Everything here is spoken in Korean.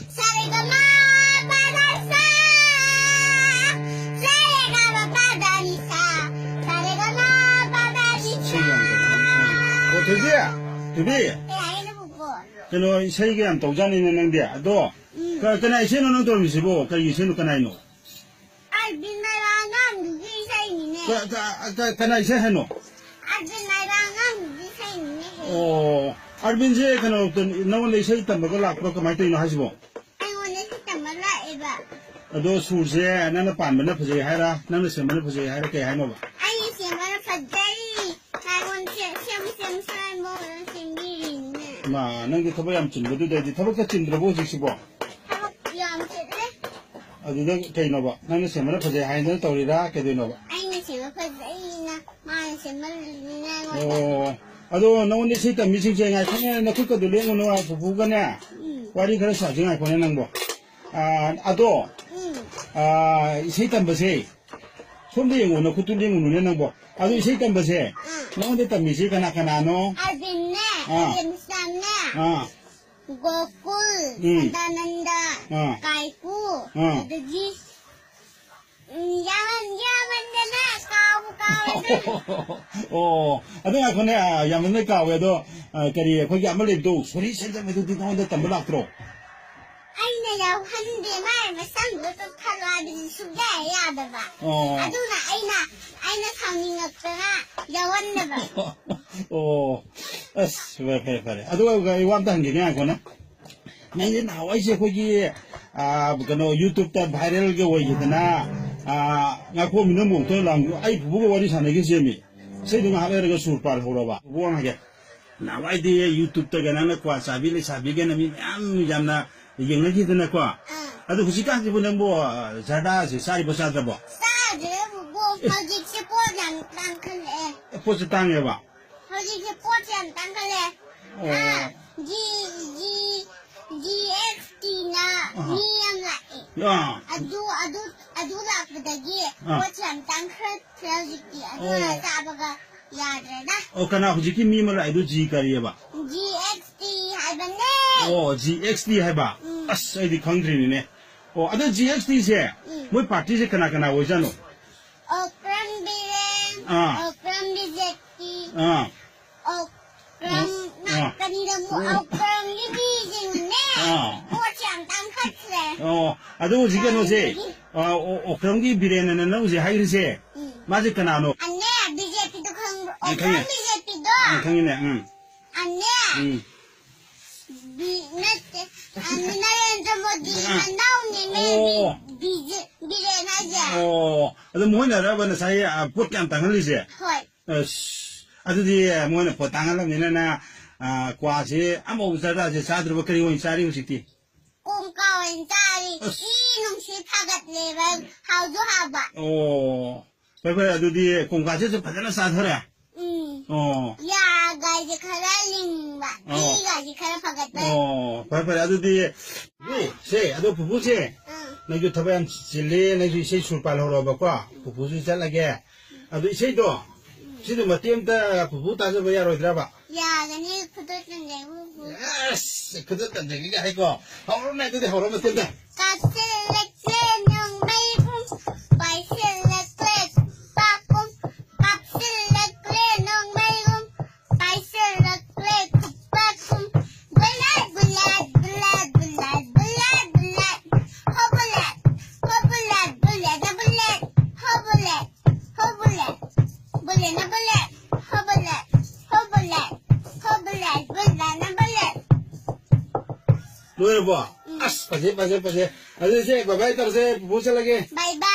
사리가마 바다사 사리가마 바다니사 사리가마 바다니사 되게 그노 세계한 도전이는 능데 또 그나 이제는 너 돌미시고 그 이제는 그나 이노 알빈나랑은 누구 이사이네 그나 이제 해노 알빈나랑은 누구 이사이네 알빈제 그나 어떤 너는 이제 있단 먹을 앞으로 그 말도 이노 하시고 아이고는 진짜 몰라 이봐 너 술세 나는 반면에 부지 해라 나는 세면에 부지 해라 게 해노 봐 아이 세면에 부지 아이고는 샘샘샘 먹는 샘이 있네 마 너게 더버 얌친도 되지 더버 찐들어 보시고 하고 염치래 어디다 개노 봐 나는 세면에 부지 해는 떠리라 개되노 봐 아이는 세면 부지나 마는 세면 아도 너는 이제 있단 미싱제 아 그냥 너 그거 들리는 거 부부가네 와리 그래 사진 아 보내는 거 아도 이제 있단 버세 손대 영어는 그것도 영어는 거 아도 이제 있단 버세 너는 있단 미시 가나가나노 알빈네 알빈쌈네 고꿀 나난다 까이꾸 여기 야만되나 아동아 그네 야만네 까we도 그리 거기 아무래도 소리 실점에도 뒤동데 담블락 들어 아이나 야 한데 말 상고도 타로 아빈 수가야 봐봐 아도나 아이나 상닝었잖아 야왔나 봐 왜 그래 아도가 그 완단 게 그냥 내가 나와 이제 거기 그너 유튜브 때 바이럴 게 오이잖아 나 고민은 못해 랑 아이 부부가 와리 사내게 재미 세동 하려가 술발 호러봐 부원하게 나와 이제 유튜브 때 나는 과 사비리 사비게 남이 얌나 영어기 드나 과 아도 혹시 까지 보는 뭐 자다 사리 보사다 뭐 사드 뭐 거기서 보장 땅클래 포스 땅에 봐 거기서 보장 땅클래 GXT나 니양라 아두 라프다기 보장 땅클 트라지기 아두라 사바가 야르다 그나 혹시 미물 아이도 지가리에 봐 GXT 하이번네 GXT 해봐 아이디 컨트리네 아도 GXT 세 뭐 파티 세 그나 오잖아 그럼 비렌 그럼 비제티 그럼 나까니라 뭐 그럼 리비징네 보장 땅클래 아도 지금 오세 그런 게 비례는 오세 하이르세 맞을 거나 너 안내 비제피도 그럼 비제피도 당연해 안내 나는 뭐지 나오네 비제나자 아도 뭐냐 여러분 사이 보장 땅을리세 헐 아도디 뭐냐 보장을 하면은 과시 아무 없어다 사들 그리 온 사리 오시티 꼼까운 짜리 이놈시 파갓네 하우도 하바 그래 아도디 공과시에서 받아라 사더라 야가 이제 가랄링바 이가 이제 가라 파갓네 그래 아도디 세 아도 부부세 나 유튜브에 실리 나 이제 술발하러 봐봐 부부수 잘라게 아도 이세도 지금 뭐 때문에 부부 따져 봐야 로더라 봐 야가니 그들던데 후후 그들던 얘기가 아니고 하루나 그대 하루만 된다 값실렉세 농매품 바이실렉세 빠꿈 값실렉세 농매품 바이실렉세 굿빠꿈 블렛 허블렛 블렛나 블렛 노래 봐. 빠지. 아저씨, 바이바이 떨어져. 부부 살라게. 바이바이